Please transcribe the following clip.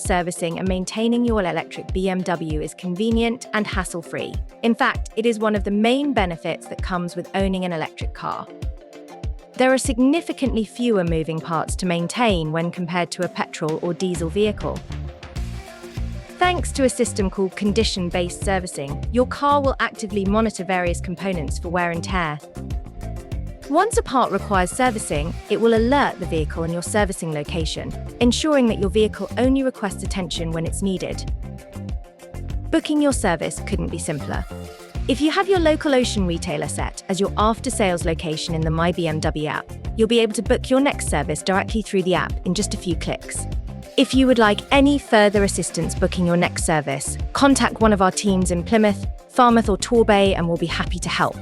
servicing and maintaining your electric BMW is convenient and hassle-free. In fact, it is one of the main benefits that comes with owning an electric car. There are significantly fewer moving parts to maintain when compared to a petrol or diesel vehicle. Thanks to a system called condition-based servicing, your car will actively monitor various components for wear and tear. Once a part requires servicing, it will alert the vehicle and your servicing location, ensuring that your vehicle only requests attention when it's needed. Booking your service couldn't be simpler. If you have your local Ocean retailer set as your after-sales location in the My BMW app, you'll be able to book your next service directly through the app in just a few clicks. If you would like any further assistance booking your next service, contact one of our teams in Plymouth, Falmouth or Torbay and we'll be happy to help.